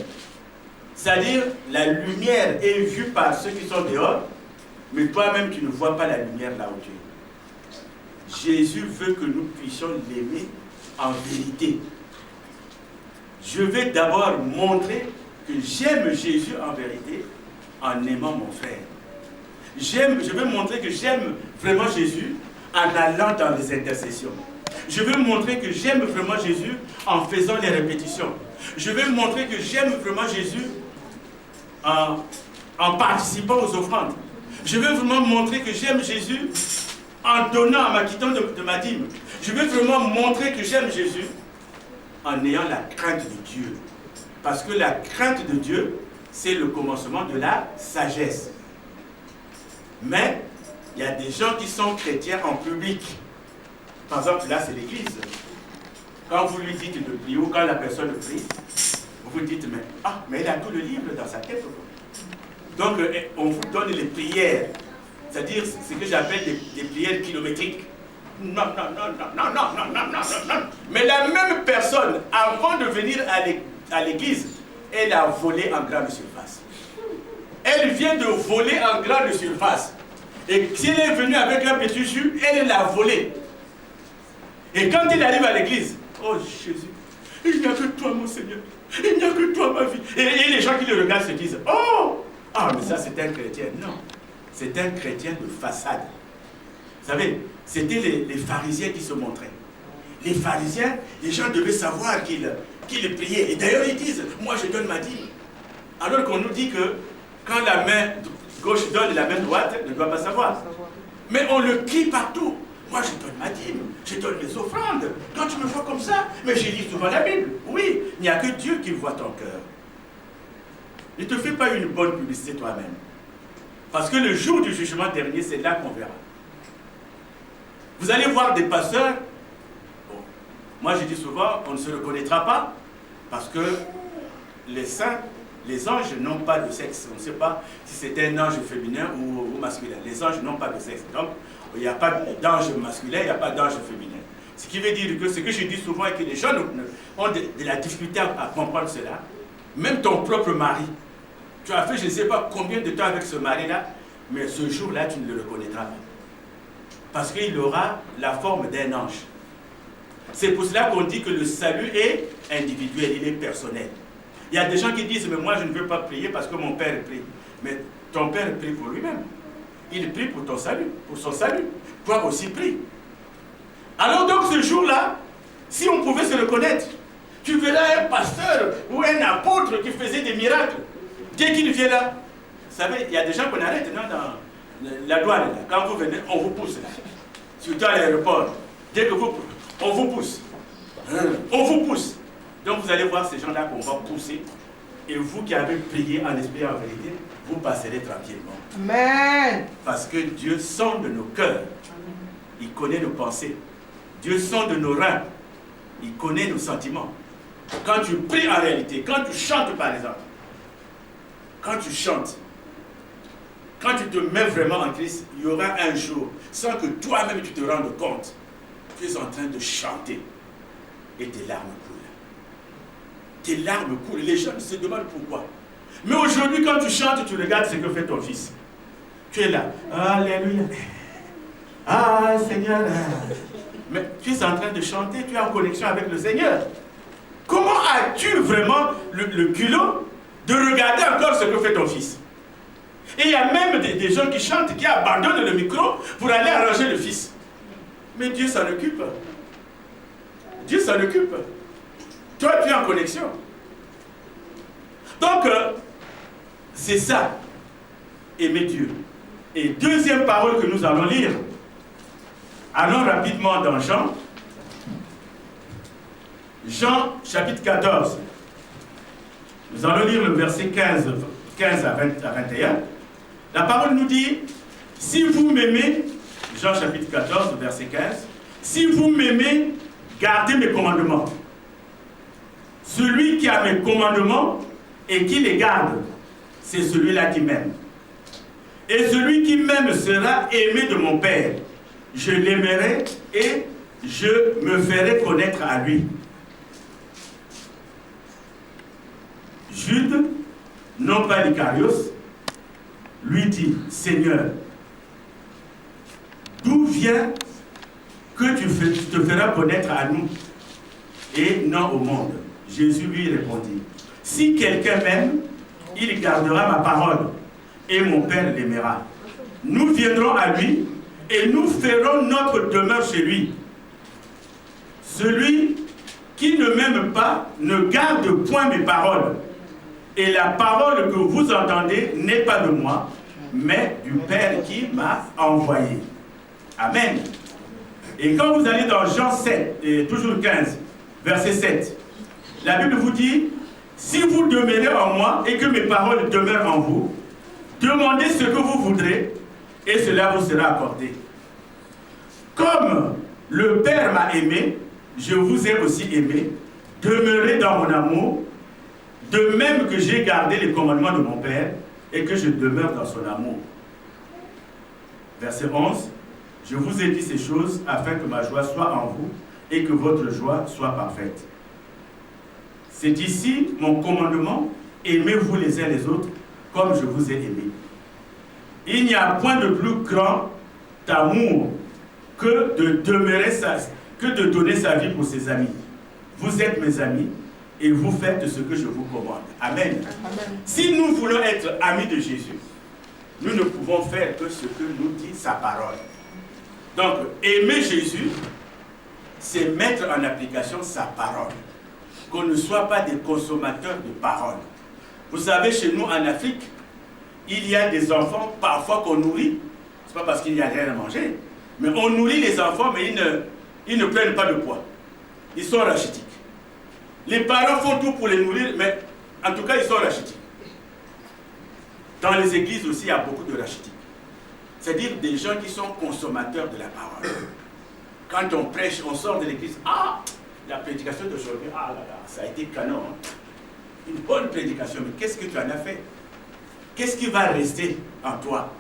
C'est-à-dire, la lumière est vue par ceux qui sont dehors, mais toi-même, tu ne vois pas la lumière là où tu es. Jésus veut que nous puissions l'aimer en vérité. Je vais d'abord montrer que j'aime Jésus en vérité en aimant mon frère. Je vais montrer que j'aime vraiment Jésus en allant dans les intercessions. Je vais montrer que j'aime vraiment Jésus en faisant les répétitions. Je vais montrer que j'aime vraiment Jésus en participant aux offrandes. Je vais vraiment montrer que j'aime Jésus en donnant, en m'acquittant de ma dîme. Je vais vraiment montrer que j'aime Jésus en ayant la crainte de Dieu. Parce que la crainte de Dieu, c'est le commencement de la sagesse. Mais il y a des gens qui sont chrétiens en public. Par exemple, là, c'est l'église. Quand vous lui dites de prier ou quand la personne prie, vous vous dites, mais il a tout le livre dans sa tête. Donc, on vous donne les prières, c'est-à-dire ce que j'appelle des prières kilométriques. Non. Mais la même personne, avant de venir à l'église, elle a volé en grande surface. Elle vient de voler en grande surface. Et si elle est venue avec un petit jus, elle l'a volé. Et quand il arrive à l'église, oh Jésus, il n'y a que toi mon Seigneur, il n'y a que toi ma vie. Et les gens qui le regardent se disent, oh, ah mais ça c'est un chrétien. Non, c'est un chrétien de façade. Vous savez, c'était les pharisiens qui se montraient. Les pharisiens, les gens devaient savoir qu'ils priaient. Et d'ailleurs ils disent, moi je donne ma dîme. Alors qu'on nous dit que quand la main gauche donne et la main droite ne doit pas savoir. Mais on le crie partout. Moi je donne ma dîme, je donne mes offrandes. Quand tu me vois comme ça, mais je lis souvent la Bible. Oui, il n'y a que Dieu qui voit ton cœur. Ne te fais pas une bonne publicité toi-même. Parce que le jour du jugement dernier, c'est là qu'on verra. Vous allez voir des pasteurs. Bon, moi je dis souvent, on ne se reconnaîtra pas parce que les saints, les anges n'ont pas de sexe. On ne sait pas si c'est un ange féminin ou masculin. Les anges n'ont pas de sexe. Donc, il n'y a pas d'ange masculin, il n'y a pas d'ange féminin. Ce qui veut dire que ce que je dis souvent est que les gens ont de la difficulté à comprendre cela. Même ton propre mari. Tu as fait je ne sais pas combien de temps avec ce mari-là, mais ce jour-là, tu ne le reconnaîtras pas. Parce qu'il aura la forme d'un ange. C'est pour cela qu'on dit que le salut est individuel, il est personnel. Il y a des gens qui disent, mais moi je ne veux pas prier parce que mon père prie. Mais ton père prie pour lui-même. Il prie pour ton salut, pour son salut. Toi aussi prie. Alors donc ce jour-là, si on pouvait se reconnaître, tu verras un pasteur ou un apôtre qui faisait des miracles. Dès qu'il vient là, vous savez, il y a des gens qu'on arrête dans la douane. Là. Quand vous venez, on vous pousse là. Surtout à l'aéroport. Dès que on vous pousse. On vous pousse. Donc vous allez voir ces gens-là qu'on va pousser. Et vous qui avez prié en esprit et en vérité, vous passerez tranquillement. Amen. Parce que Dieu sonde nos cœurs. Il connaît nos pensées. Dieu sonde nos reins. Il connaît nos sentiments. Quand tu pries en réalité, quand tu chantes par exemple, quand tu chantes, quand tu te mets vraiment en Christ, il y aura un jour, sans que toi-même tu te rendes compte, tu es en train de chanter et tes larmes coulent. Tes larmes coulent. Les gens se demandent pourquoi. Mais aujourd'hui, quand tu chantes, tu regardes ce que fait ton fils. Tu es là. Alléluia. Ah, Seigneur. Mais tu es en train de chanter, tu es en connexion avec le Seigneur. Comment as-tu vraiment le culot de regarder encore ce que fait ton fils? Et il y a même des gens qui chantent, qui abandonnent le micro pour aller arranger le fils. Mais Dieu s'en occupe. Dieu s'en occupe. Toi, tu es en connexion. Donc, c'est ça, aimer Dieu. Et deuxième parole que nous allons lire, allons rapidement dans Jean. Jean, chapitre 14. Nous allons lire le verset 15 à 21. La parole nous dit, si vous m'aimez, Jean chapitre 14, verset 15, si vous m'aimez, gardez mes commandements. Celui qui a mes commandements et qui les garde, c'est celui-là qui m'aime. Et celui qui m'aime sera aimé de mon Père. Je l'aimerai et je me ferai connaître à lui. Jude, non pas Icarios, lui dit, Seigneur, d'où vient que tu te feras connaître à nous et non au monde? Jésus lui répondit, si quelqu'un m'aime, il gardera ma parole et mon Père l'aimera. Nous viendrons à lui et nous ferons notre demeure chez lui. Celui qui ne m'aime pas ne garde point mes paroles. Et la parole que vous entendez n'est pas de moi, mais du Père qui m'a envoyé. Amen. Et quand vous allez dans Jean 7, et toujours 15, verset 7, la Bible vous dit, si vous demeurez en moi et que mes paroles demeurent en vous, demandez ce que vous voudrez et cela vous sera accordé. Comme le Père m'a aimé, je vous ai aussi aimé, demeurez dans mon amour, de même que j'ai gardé les commandements de mon Père et que je demeure dans son amour. Verset 11, je vous ai dit ces choses afin que ma joie soit en vous et que votre joie soit parfaite. C'est ici mon commandement, aimez-vous les uns les autres comme je vous ai aimé. Il n'y a point de plus grand amour que de donner sa vie pour ses amis. Vous êtes mes amis et vous faites ce que je vous commande. Amen. Amen. Si nous voulons être amis de Jésus, nous ne pouvons faire que ce que nous dit sa parole. Donc, aimer Jésus, c'est mettre en application sa parole. Qu'on ne soit pas des consommateurs de paroles. Vous savez, chez nous en Afrique, il y a des enfants parfois qu'on nourrit. Ce n'est pas parce qu'il n'y a rien à manger. Mais on nourrit les enfants, mais ils ne prennent pas de poids. Ils sont rachitiques. Les parents font tout pour les nourrir, mais en tout cas, ils sont rachitiques. Dans les églises aussi, il y a beaucoup de rachitiques. C'est-à-dire des gens qui sont consommateurs de la parole. Quand on prêche, on sort de l'église. Ah, la prédication d'aujourd'hui, ah là là, ça a été canon. Hein? Une bonne prédication, mais qu'est-ce que tu en as fait? Qu'est-ce qui va rester en toi?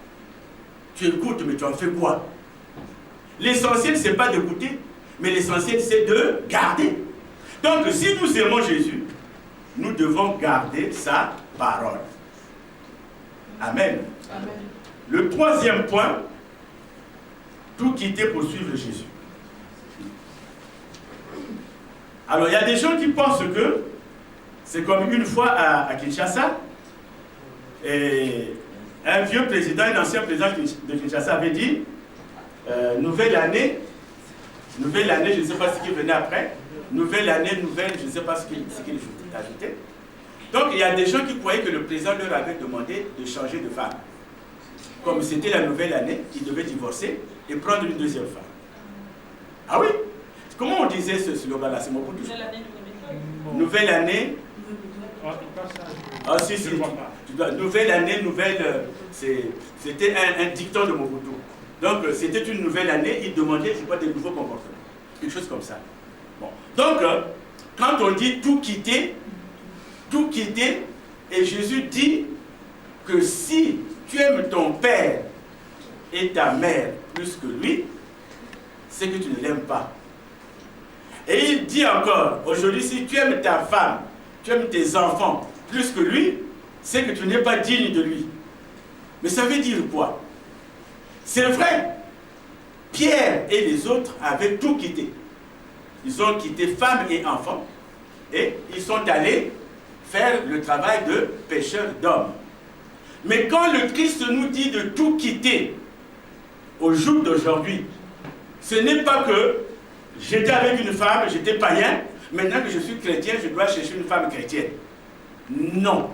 Tu écoutes, mais tu en fais quoi? L'essentiel, ce n'est pas d'écouter, mais l'essentiel, c'est de garder. Donc, si nous aimons Jésus, nous devons garder sa parole. Amen. Amen. Le troisième point, tout quitter pour suivre Jésus. Alors, il y a des gens qui pensent que c'est comme une fois à Kinshasa, et un vieux président, un ancien président de Kinshasa avait dit nouvelle année, je ne sais pas ce qui venait après, nouvelle année, nouvelle, je ne sais pas ce qu'il ajoutait. Donc il y a des gens qui croyaient que le président leur avait demandé de changer de femme. Comme c'était la nouvelle année, ils devaient divorcer et prendre une deuxième femme. Ah oui? Comment on disait ce slogan-là? C'est mon coup de nouvelle année. Ah si, si. Nouvelle année, nouvelle. C'était un dicton de Mobutu. Donc c'était une nouvelle année, il demandait, je crois, des nouveaux comportements. Quelque chose comme ça. Bon. Donc, quand on dit tout quitter, et Jésus dit que si tu aimes ton père et ta mère plus que lui, c'est que tu ne l'aimes pas. Et il dit encore, aujourd'hui, si tu aimes ta femme, tu aimes tes enfants plus que lui, c'est que tu n'es pas digne de lui. Mais ça veut dire quoi? C'est vrai, Pierre et les autres avaient tout quitté. Ils ont quitté femmes et enfants et ils sont allés faire le travail de pêcheurs d'hommes. Mais quand le Christ nous dit de tout quitter au jour d'aujourd'hui, ce n'est pas que j'étais avec une femme, j'étais païen, maintenant que je suis chrétien, je dois chercher une femme chrétienne. Non.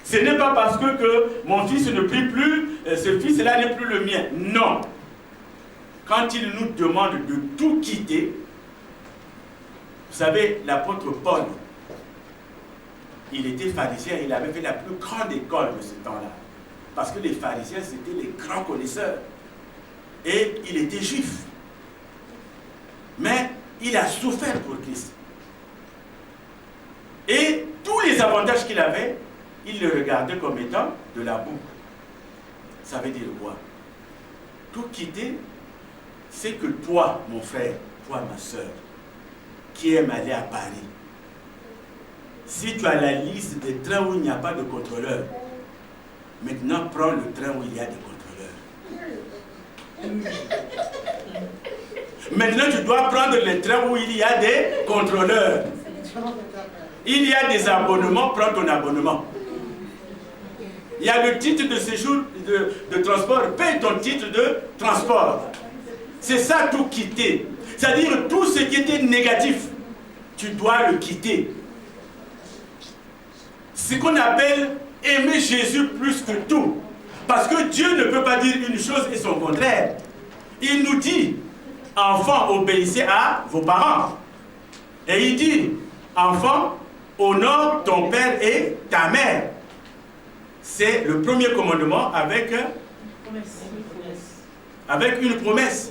Ce n'est pas parce que mon fils ne prie plus, ce fils-là n'est plus le mien. Non. Quand il nous demande de tout quitter, vous savez, l'apôtre Paul, il était pharisien, il avait fait la plus grande école de ce temps-là. Parce que les pharisiens, c'était les grands connaisseurs. Et il était juif. Mais il a souffert pour Christ. Et tous les avantages qu'il avait, il le regardait comme étant de la boue. Ça veut dire quoi? Tout quitter, c'est que toi, mon frère, toi, ma soeur, qui aime aller à Paris, si tu as la liste des trains où il n'y a pas de contrôleur, maintenant prends le train où il y a des contrôleurs. Maintenant, tu dois prendre le train où il y a des contrôleurs. Il y a des abonnements, prends ton abonnement. Il y a le titre de séjour de transport, paye ton titre de transport. C'est ça tout quitter. C'est-à-dire tout ce qui était négatif, tu dois le quitter. C'est ce qu'on appelle aimer Jésus plus que tout. Parce que Dieu ne peut pas dire une chose et son contraire. Il nous dit, enfants, obéissez à vos parents. Et il dit, enfants, honore ton père et ta mère. C'est le premier commandement avec une promesse.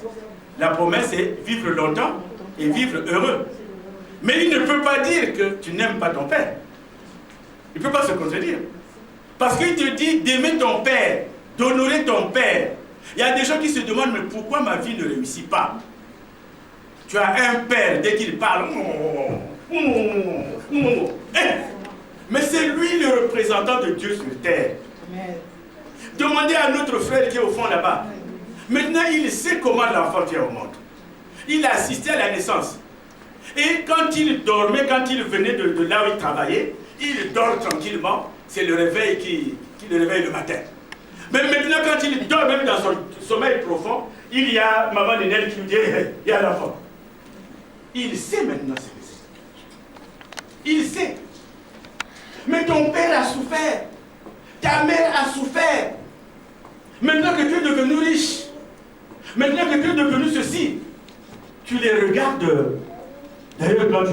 La promesse est vivre longtemps et vivre heureux. Mais il ne peut pas dire que tu n'aimes pas ton père. Il ne peut pas se contredire. Parce qu'il te dit d'aimer ton père, d'honorer ton père. Il y a des gens qui se demandent, mais pourquoi ma vie ne réussit pas? Tu as un père, dès qu'il parle, mais c'est lui le représentant de Dieu sur terre. Demandez à notre frère qui est au fond là-bas. Maintenant, il sait comment l'enfant vient au monde. Il a assisté à la naissance. Et quand il dormait, quand il venait de là où il travaillait, il dort tranquillement. C'est le réveil qui le réveille le matin. Mais maintenant, quand il dort, même dans son sommeil profond, il y a maman Nénel qui lui dit, il y a l'enfant. Il sait maintenant ce que c'est. Il sait. Mais ton père a souffert. Ta mère a souffert. Maintenant que tu es devenu riche, maintenant que tu es devenu ceci, tu les regardes. D'ailleurs, quand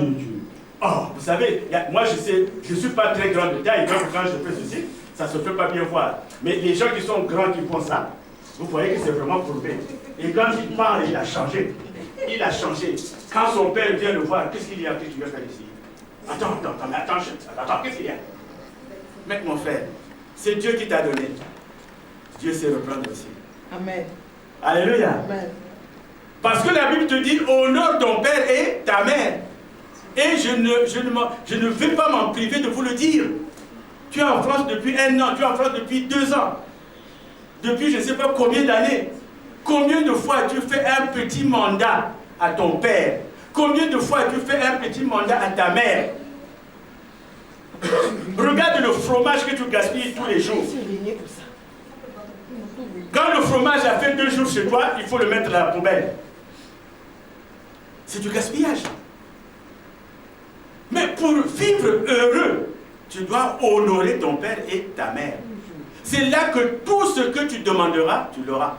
oh, vous savez, moi je ne suis pas très grand de taille, donc quand je fais ceci, ça ne se fait pas bien voir. Mais les gens qui sont grands qui font ça, vous voyez que c'est vraiment prouvé. Et quand il parle, il a changé. Il a changé. Quand son père vient le voir, qu'est-ce qu'il y a que tu veux faire ici? Attends, qu'est-ce qu'il y a? Mec, mon frère, c'est Dieu qui t'a donné. Dieu sait reprendre aussi. Amen. Alléluia. Amen. Parce que la Bible te dit, honore ton père et ta mère. Et je ne vais pas m'en priver de vous le dire. Tu es en France depuis 1 an, tu es en France depuis 2 ans. Depuis je ne sais pas combien d'années. Combien de fois tu fais un petit mandat à ton père? Combien de fois tu fais un petit mandat à ta mère? Regarde le fromage que tu gaspilles tous les jours. Quand le fromage a fait 2 jours chez toi, il faut le mettre dans la poubelle. C'est du gaspillage. Mais pour vivre heureux, tu dois honorer ton père et ta mère. C'est là que tout ce que tu demanderas, tu l'auras.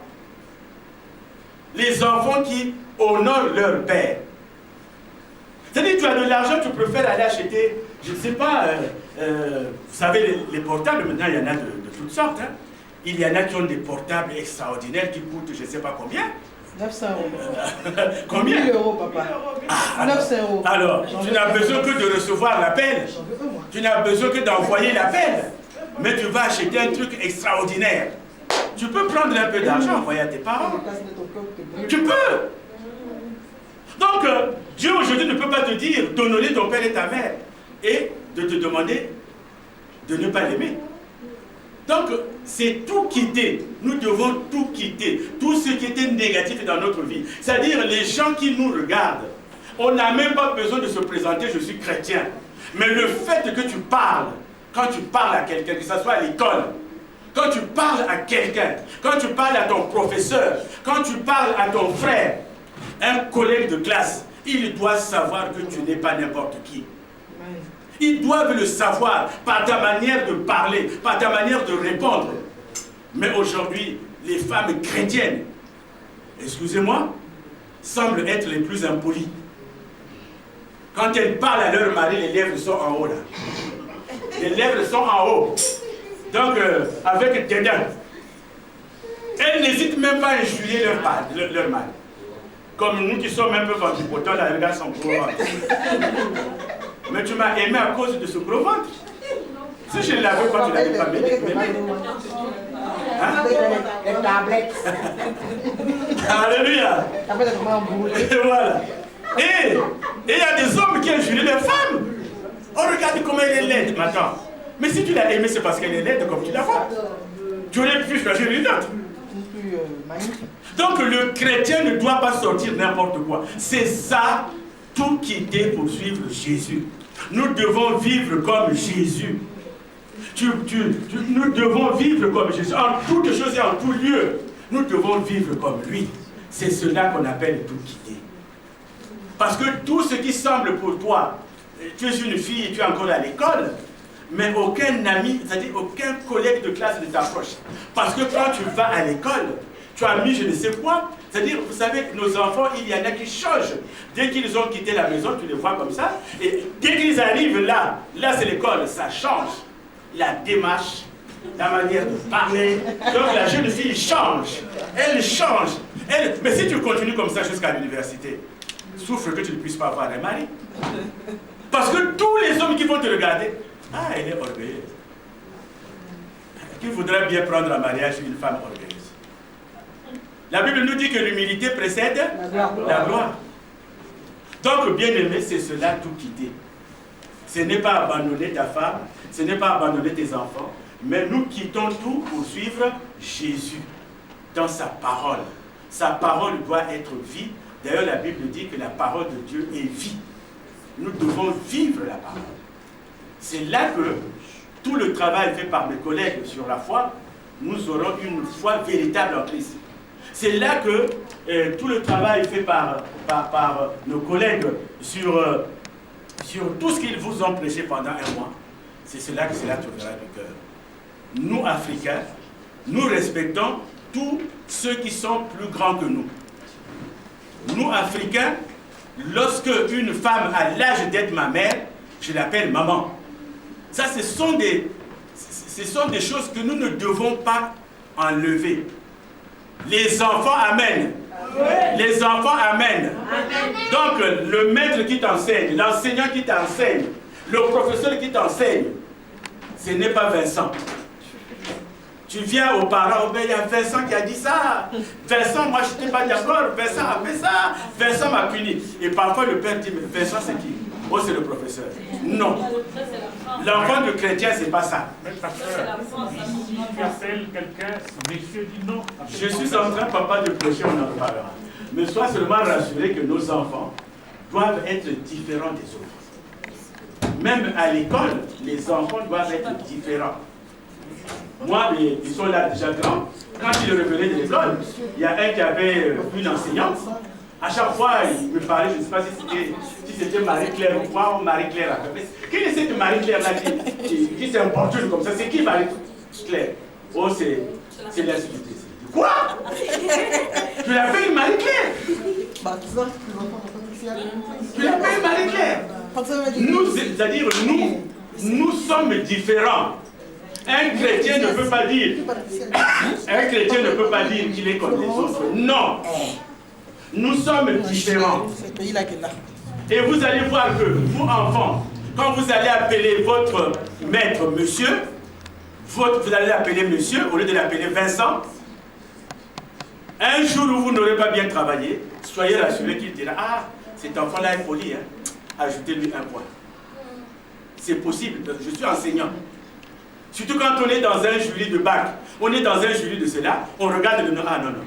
Les enfants qui honorent leur père. C'est-à-dire que tu as de l'argent, tu préfères aller acheter, je ne sais pas, vous savez, les portables, maintenant il y en a de toutes sortes. Hein. Il y en a qui ont des portables extraordinaires qui coûtent je ne sais pas combien. 900 €. Combien? 1000 € papa. Ah, 900 €. Alors, tu n'as besoin que de recevoir l'appel. Tu n'as besoin que d'envoyer l'appel. Mais tu vas acheter un truc extraordinaire. Tu peux prendre un peu d'argent, envoyer à tes parents. Tu peux. Donc, Dieu aujourd'hui ne peut pas te dire d'honorer ton père et ta mère et de te demander de ne pas l'aimer. Donc, c'est tout quitter. Nous devons tout quitter. Tout ce qui était négatif dans notre vie. C'est-à-dire les gens qui nous regardent. On n'a même pas besoin de se présenter, je suis chrétien. Mais le fait que tu parles, quand tu parles à quelqu'un, que ce soit à l'école, quand tu parles à quelqu'un, quand tu parles à ton professeur, quand tu parles à ton frère, un collègue de classe, il doit savoir que tu n'es pas n'importe qui. Ils doivent le savoir par ta manière de parler, par ta manière de répondre. Mais aujourd'hui, les femmes chrétiennes, excusez-moi, semblent être les plus impolies. Quand elles parlent à leur mari, les lèvres sont en haut là. Les lèvres sont en haut. Donc, avec dédain. Elles n'hésitent même pas à injurier leur mari. Comme nous qui sommes un peu ventripotents, là, regarde son gros ventre. Mais tu m'as aimé à cause de ce gros ventre. Si je ne l'avais pas, tu ne l'avais pas aimé. Hein? Les tablettes. Alléluia. Et voilà. Et il y a des hommes qui injurient les femmes. Oh, regarde comment elle est laide. Mais attends. Mais si tu l'as aimée, c'est parce qu'elle est laide comme tu la vois. Tu aurais pu choisir une autre. Donc le chrétien ne doit pas sortir n'importe quoi. C'est ça, tout quitter pour suivre Jésus. Nous devons vivre comme Jésus. Nous devons vivre comme Jésus. En toutes choses et en tout lieu, nous devons vivre comme lui. C'est cela qu'on appelle tout quitter. Parce que tout ce qui semble pour toi, tu es une fille et tu es encore à l'école, mais aucun ami, c'est-à-dire aucun collègue de classe ne t'approche. Parce que quand tu vas à l'école, tu as mis je ne sais quoi. C'est-à-dire, vous savez, nos enfants, il y en a qui changent. Dès qu'ils ont quitté la maison, tu les vois comme ça. Et dès qu'ils arrivent là c'est l'école, ça change. La démarche, la manière de parler. Donc la jeune fille change. Elle change. Mais si tu continues comme ça jusqu'à l'université, souffre que tu ne puisses pas avoir un mari. Parce que tous les hommes qui vont te regarder, ah, elle est orgueilleuse. Qui voudrait bien prendre en mariage une femme orgueilleuse? La Bible nous dit que l'humilité précède la gloire. Donc, bien aimé, c'est cela tout quitter. Ce n'est pas abandonner ta femme, ce n'est pas abandonner tes enfants, mais nous quittons tout pour suivre Jésus dans sa parole. Sa parole doit être vie. D'ailleurs, la Bible dit que la parole de Dieu est vie. Nous devons vivre la parole. C'est là que tout le travail fait par mes collègues sur la foi, nous aurons une foi véritable en Christ. C'est là que tout le travail fait par nos collègues sur tout ce qu'ils vous ont prêché pendant un mois, c'est cela que cela trouvera du cœur. Nous, Africains, nous respectons tous ceux qui sont plus grands que nous. Nous, Africains, lorsque une femme a l'âge d'être ma mère, je l'appelle maman. Ça, ce sont des choses que nous ne devons pas enlever. Les enfants amènent. Les enfants amènent. Donc, le maître qui t'enseigne, l'enseignant qui t'enseigne, le professeur qui t'enseigne, ce n'est pas Vincent. Tu viens aux parents, il y a Vincent qui a dit ça. Vincent, moi je n'étais pas d'accord. Vincent a fait ça. Vincent m'a puni. Et parfois le père dit, mais Vincent c'est qui? Oh, c'est le professeur. Non. L'enfant de chrétien, c'est pas ça. Tu appelles quelqu'un, monsieur dit non. Je suis en train, papa, de prêcher, on en parlera. Mais sois seulement rassuré que nos enfants doivent être différents des autres. Même à l'école, les enfants doivent être différents. Moi, ils sont là déjà grands. Quand ils revenaient de l'école, il y a un qui avait une enseignante. À chaque fois, il me parlait, je ne sais pas si c'était Marie-Claire ou quoi, ou Marie-Claire. Quelle est cette Marie-Claire là qui s'importune comme ça? C'est qui Marie-Claire? Oh, c'est l'institutrice. Quoi? Tu l'appelles Marie-Claire? Tu l'appelles Marie-Claire? C'est-à-dire, nous sommes différents. Un chrétien ne peut pas dire qu'il est comme les autres. Non. Nous sommes différents. Et vous allez voir que vous, enfants, quand vous allez appeler votre maître monsieur, vous allez l'appeler monsieur au lieu de l'appeler Vincent. Un jour où vous n'aurez pas bien travaillé, soyez rassurés qu'il dira, ah, cet enfant-là est poli, hein. Ajoutez-lui un point. C'est possible, je suis enseignant. Surtout quand on est dans un jury de bac, on est dans un jury de cela, on regarde le nom, ah non, non.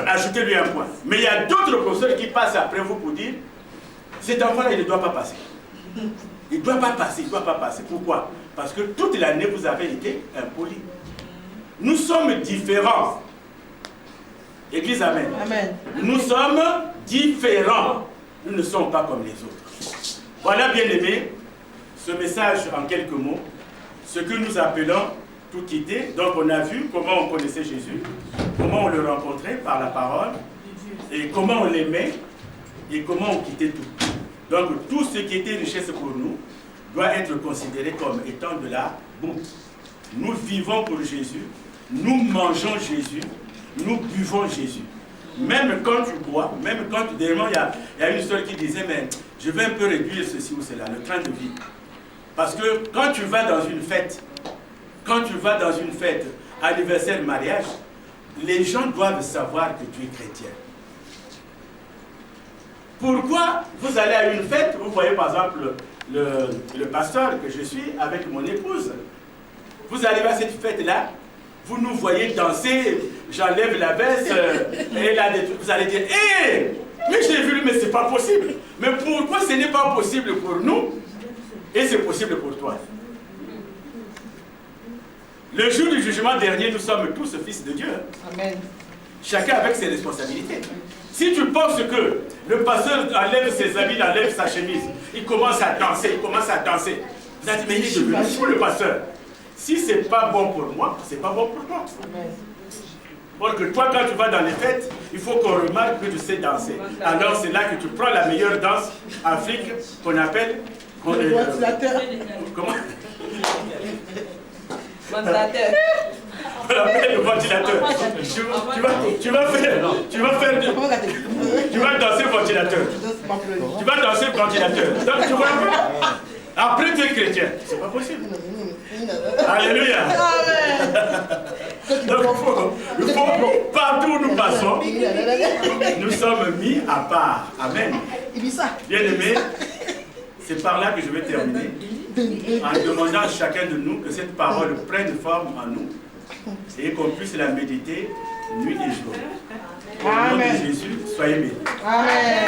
Ajoutez-lui un point. Mais il y a d'autres professeurs qui passent après vous pour dire, cet enfant-là, il ne doit pas passer. Il ne doit pas passer, il ne doit pas passer. Pourquoi? Parce que toute l'année, vous avez été impoli. Nous sommes différents. Église, amen. Amen. Nous sommes différents. Nous ne sommes pas comme les autres. Voilà, bien aimé, ce message en quelques mots. Ce que nous appelons tout quitter. Donc on a vu comment on connaissait Jésus, comment on le rencontrait par la parole, et comment on l'aimait, et comment on quittait tout. Donc tout ce qui était richesse pour nous doit être considéré comme étant de la boue. Nous vivons pour Jésus, nous mangeons Jésus, nous buvons Jésus. Même quand tu bois, même quand tu... Dernièrement, il y a une histoire qui disait, mais je vais un peu réduire ceci ou cela, le train de vie. Parce que quand tu vas dans une fête, anniversaire, mariage, les gens doivent savoir que tu es chrétien. Pourquoi vous allez à une fête, vous voyez par exemple le pasteur que je suis avec mon épouse, vous arrivez à cette fête-là, vous nous voyez danser, j'enlève la veste, et là, vous allez dire, hé, mais j'ai vu, mais c'est pas possible. Mais pourquoi ce n'est pas possible pour nous et c'est possible pour toi? Le jour du jugement dernier, nous sommes tous fils de Dieu. Amen. Chacun avec ses responsabilités. Si tu penses que le pasteur enlève ses habits, enlève sa chemise, il commence à danser, Vous avez dit, mais il est devenu fou le pasteur. Si ce n'est pas bon pour moi, ce n'est pas bon pour toi. Amen. Or que toi, quand tu vas dans les fêtes, il faut qu'on remarque que tu sais danser. Alors c'est là que tu prends la meilleure danse Afrique qu'on appelle... comment? On appelle le ventilateur. Tu vas danser ventilateur. Tu vas danser ventilateur. Donc tu vois, après tu es chrétien. C'est pas possible. Alléluia. Donc il faut, partout où nous passons, nous sommes mis à part. Amen. Bien aimé, c'est par là que je vais terminer. En demandant à chacun de nous que cette parole prenne forme en nous et qu'on puisse la méditer nuit et jour. Au nom de Jésus, soyez bénis. Amen.